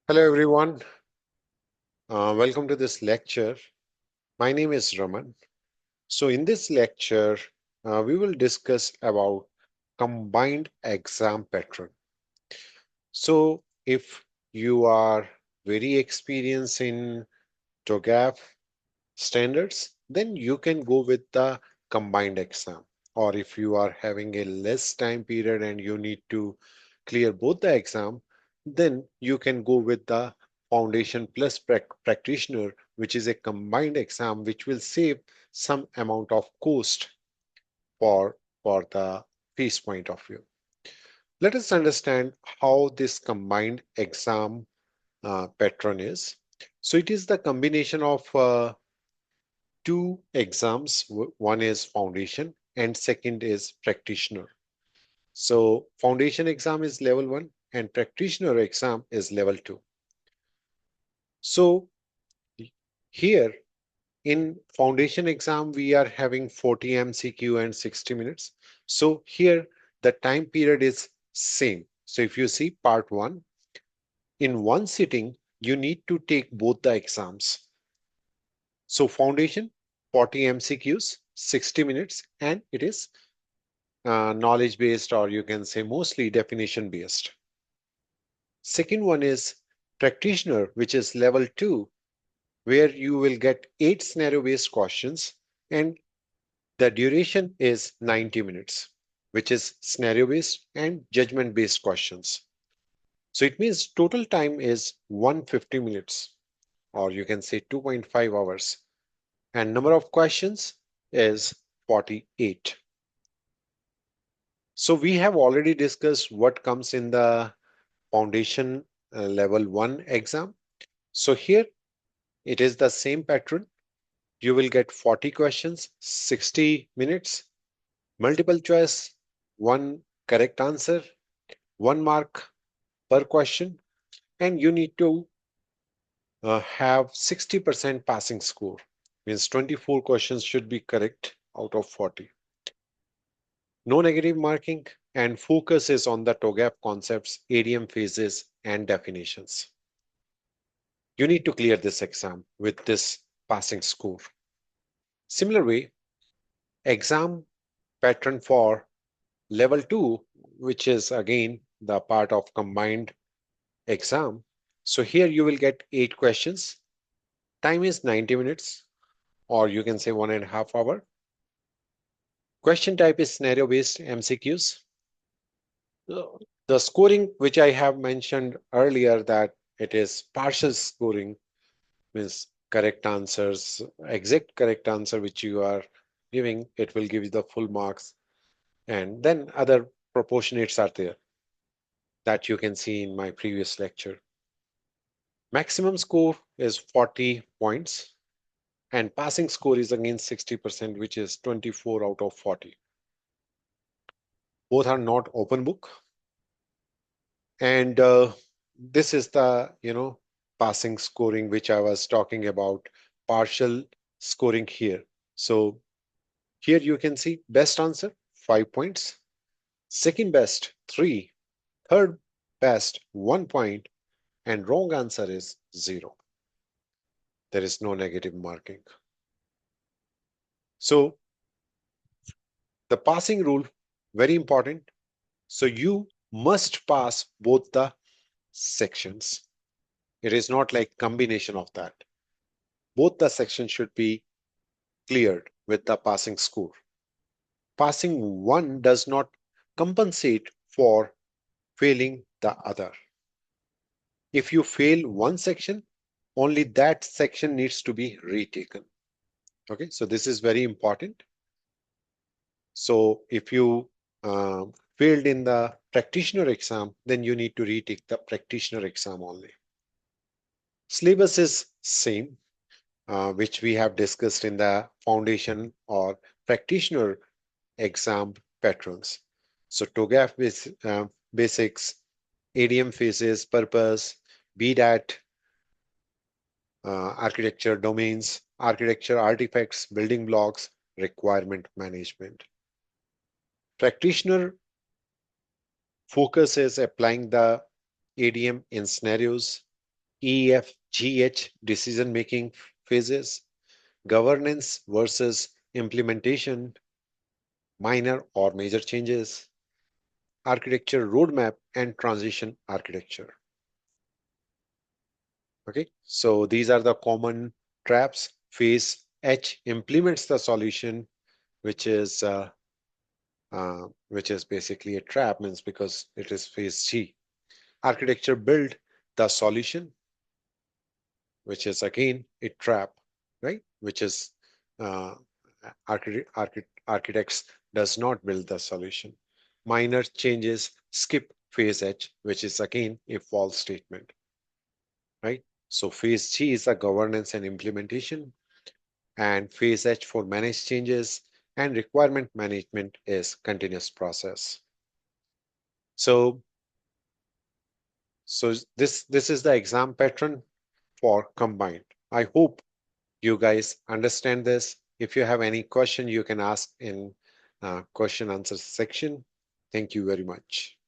Hello everyone, welcome to this lecture. My name is Raman. So in this lecture, we will discuss about combined exam pattern. So if you are very experienced in TOGAF standards, then you can go with the combined exam. Or if you are having a less time period and you need to clear both the exam, then you can go with the foundation plus practitioner, which is a combined exam, which will save some amount of cost for, for the fees point of view. Let us understand how this combined exam pattern is. So it is the combination of two exams. One is foundation and second is practitioner. So foundation exam is level 1 and practitioner exam is level 2. So here in foundation exam, we are having 40 MCQ and 60 minutes. So here the time period is same. So if you see part 1, in one sitting, you need to take both the exams. So foundation, 40 MCQs, 60 minutes, and it is knowledge based, or you can say mostly definition based. Second one is practitioner, which is level 2, where you will get 8 scenario based questions and the duration is 90 minutes, which is scenario based and judgment based questions. So it means total time is 150 minutes, or you can say 2.5 hours, and number of questions is 48. So we have already discussed what comes in the foundation level 1 exam. So here it is the same pattern. You will get 40 questions, 60 minutes, multiple choice, one correct answer, 1 mark per question, and you need to have 60% passing score. Means 24 questions should be correct out of 40. No negative marking, and focus is on the TOGAF concepts, ADM phases, and definitions. You need to clear this exam with this passing score. Similar way, exam pattern for level 2, which is again the part of combined exam. So here you will get 8 questions. Time is 90 minutes, or you can say 1.5 hours. Question type is scenario based MCQs. The scoring, which I have mentioned earlier, that it is partial scoring, means correct answers, exact correct answer which you are giving, it will give you the full marks. And then other proportionates are there that you can see in my previous lecture. Maximum score is 40 points, and passing score is again 60%, which is 24 out of 40. Both are not open book. And this is the, passing scoring, which I was talking about, partial scoring here. So here you can see best answer, 5 points. Second best, 3. Third best, 1 point. And wrong answer is 0. There is no negative marking. So the passing rule, very important. So you must pass both the sections. It is not like combination of that. Both the sections should be cleared with the passing score. Passing one does not compensate for failing the other. If you fail one section, only that section needs to be retaken. Okay, so this is very important. So if you failed in the practitioner exam, then you need to retake the practitioner exam only. Syllabus is same, which we have discussed in the foundation or practitioner exam patterns. So TOGAF basics, ADM phases, purpose, BDAT, architecture domains, architecture artifacts, building blocks, requirement management. Practitioner focus is applying the ADM in scenarios, EFGH decision making phases, governance versus implementation, minor or major changes, architecture roadmap, and transition architecture. Okay, so these are the common traps. Phase H implements the solution, which is basically a trap, means because it is phase G. Architecture build the solution, which is again a trap, right? Which is uh, architects does not build the solution. Minor changes skip phase H, which is again a false statement, right? So phase G is the governance and implementation, and phase H for managed changes, and requirement management is continuous process. So this is the exam pattern for combined. I hope you guys understand this. If you have any question, you can ask in question answer section. Thank you very much.